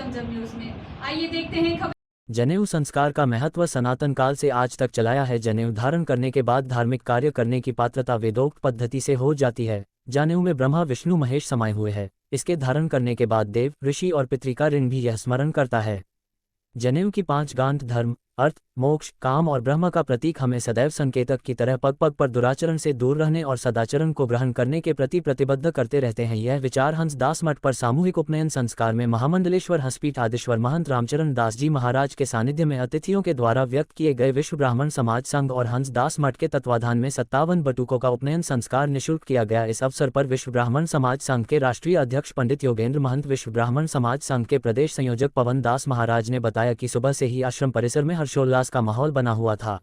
जमजम news में। आइए देखते हैं खबर। जनेऊ संस्कार का महत्व सनातन काल से आज तक चलाया है। जनेऊ धारण करने के बाद धार्मिक कार्य करने की पात्रता वेदोक्त पद्धति से हो जाती है। जनेऊ में ब्रह्मा विष्णु महेश समाये हुए हैं। इसके धारण करने के बाद देव, ऋषि और पितृका ऋण भी यह स्मरण करता है। जनेऊ की 5 गांठ धर्म, अर्थ, मोक्ष, काम और ब्रह्म का प्रतीक हमें सदैव संकेतक की तरह पग पग पर दुराचरण से दूर रहने और सदाचरण को ग्रहण करने के प्रति प्रतिबद्ध करते रहते हैं। यह विचार हंसदास मठ पर सामूहिक उपनयन संस्कार में महामंडलेश्वर हंसपीठाधीश्वर महंत रामचरण दास जी महाराज के सानिध्य में अतिथियों के द्वारा व्यक्त किए गए विश्व ब्राह्मण समाज संघ और हंसदास मठ के तत्वाधान में 57 बटुकों का उपनयन संस्कार निःशुल्क किया गया। इस अवसर पर विश्व ब्राह्मण समाज संघ के राष्ट्रीय अध्यक्ष पंडित योगेंद्र महंत, विश्व ब्राह्मण समाज संघ के प्रदेश संयोजक पवन दास महाराज ने बताया कि सुबह से ही आश्रम परिसर में हर्षोल्लास का माहौल बना हुआ था।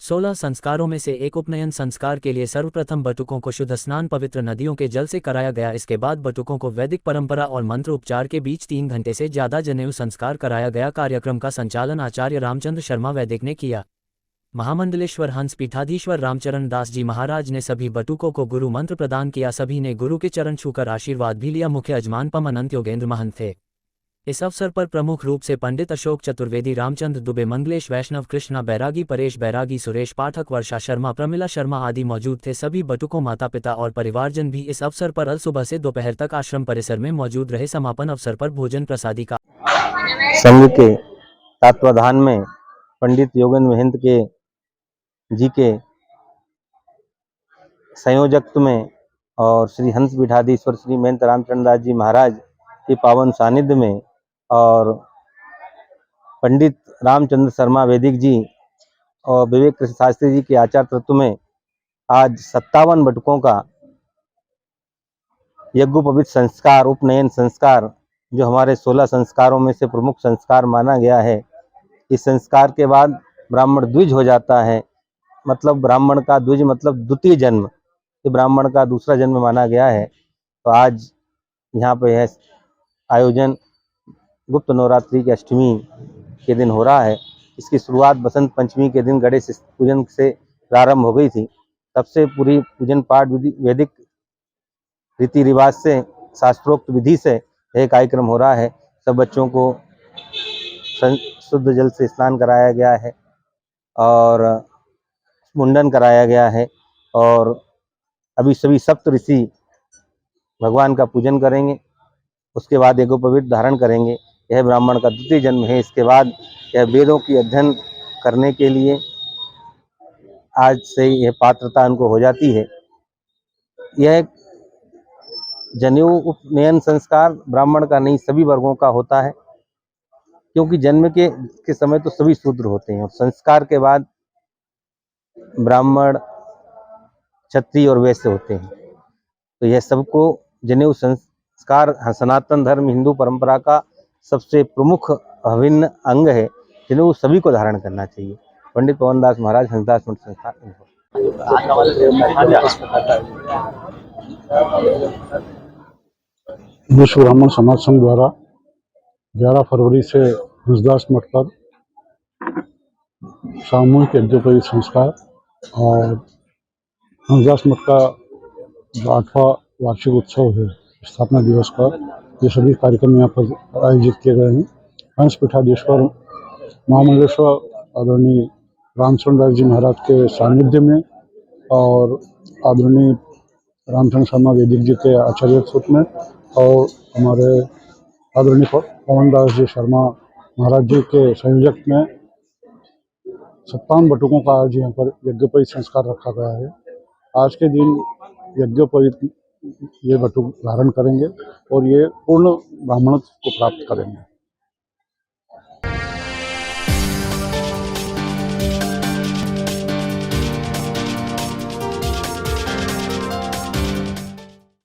16 संस्कारों में से एक उपनयन संस्कार के लिए सर्वप्रथम बटुकों को शुद्ध स्नान पवित्र नदियों के जल से कराया गया। इसके बाद बटुकों को वैदिक परंपरा और मंत्र उपचार के बीच 3 घंटे से ज्यादा जनेऊ संस्कार कराया गया। कार्यक्रम का संचालन आचार्य रामचंद्र शर्मा वैदिक ने किया। महामंडलेश्वर हंस पीठाधीश्वर रामचरण दास जी महाराज ने सभी बटुकों को गुरु मंत्र प्रदान किया। सभी ने गुरु के चरण छूकर आशीर्वाद भी लिया। मुख्य यजमान अनंत योगेंद्र महंत थे। इस अवसर पर प्रमुख रूप से पंडित अशोक चतुर्वेदी, रामचंद्र दुबे, मंगलेश वैष्णव, कृष्णा बैरागी, परेश बैरागी, सुरेश पाठक, वर्षा शर्मा, प्रमिला शर्मा आदि मौजूद थे। सभी बटुकों, माता पिता और परिवारजन भी इस अवसर पर अल सुबह से दोपहर तक आश्रम परिसर में मौजूद रहे। समापन अवसर पर भोजन प्रसादी का संघ के तत्वाधान में पंडित योगेंद्र महंत के जी के संयोजकत्व में और श्री हंस पीठाधीश्वर श्री महंत रामचरण दास जी महाराज के पावन सानिध्य में और पंडित रामचंद्र शर्मा वैदिक जी और विवेक कृष्ण शास्त्री जी के आचार्य तत्व में आज 57 बटुकों का यज्ञोपवीत संस्कार, उपनयन संस्कार, जो हमारे 16 संस्कारों में से प्रमुख संस्कार माना गया है। इस संस्कार के बाद ब्राह्मण द्विज हो जाता है। मतलब ब्राह्मण का द्विज मतलब द्वितीय जन्म, ये ब्राह्मण का दूसरा जन्म माना गया है। तो आज यहाँ पे यह आयोजन गुप्त नवरात्रि की अष्टमी के दिन हो रहा है। इसकी शुरुआत बसंत पंचमी के दिन गणेश पूजन से प्रारंभ हो गई थी। तब से पूरी पूजन पाठ विधि, वैदिक रीति रिवाज से, शास्त्रोक्त विधि से यह कार्यक्रम हो रहा है। सब बच्चों को शुद्ध जल से स्नान कराया गया है और मुंडन कराया गया है और अभी सभी सप्त ऋषि भगवान का पूजन करेंगे। उसके बाद यज्ञोपवीत धारण करेंगे। यह ब्राह्मण का द्वितीय जन्म है। इसके बाद यह वेदों की अध्ययन करने के लिए आज से यह पात्रता उनको हो जाती है। यह जनेऊ उपनयन संस्कार ब्राह्मण का नहीं, सभी वर्गों का होता है, क्योंकि जन्म के समय तो सभी शूद्र होते हैं और संस्कार के बाद ब्राह्मण, क्षत्रिय और वैश्य होते हैं। तो यह सबको जनेऊ संस्कार सनातन धर्म हिंदू परंपरा का सबसे प्रमुख अभिन्न अंग है। जनेऊ सभी को धारण करना चाहिए। पंडित पवन दास महाराज, हंसदास मठ संस्थान। विश्व ब्राह्मण समाज संघ द्वारा 11 फरवरी से हंसदास मठ पर सामूहिक यज्ञोपवीत संस्कार और हंसदास मठ का 8वां वार्षिक उत्सव है, स्थापना दिवस पर, ये सभी कार्यक्रम यहाँ पर आयोजित किए गए हैं। हंस पीठाधीश्वर महामंडलेश्वर आदरणीय रामचरण दास जी महाराज के सानिध्य में और आदरणीय रामचंद्र शर्मा वैदिक जी के आचार्यत्व में और हमारे आदरणीय पवन दास जी शर्मा महाराज जी के संयोजक में 57 बटुकों का आज यहाँ पर यज्ञोपवीत संस्कार रखा गया है। आज के दिन यज्ञोपवीत ये बटुक धारण करेंगे और ये पूर्ण ब्राह्मणत्व को प्राप्त करेंगे।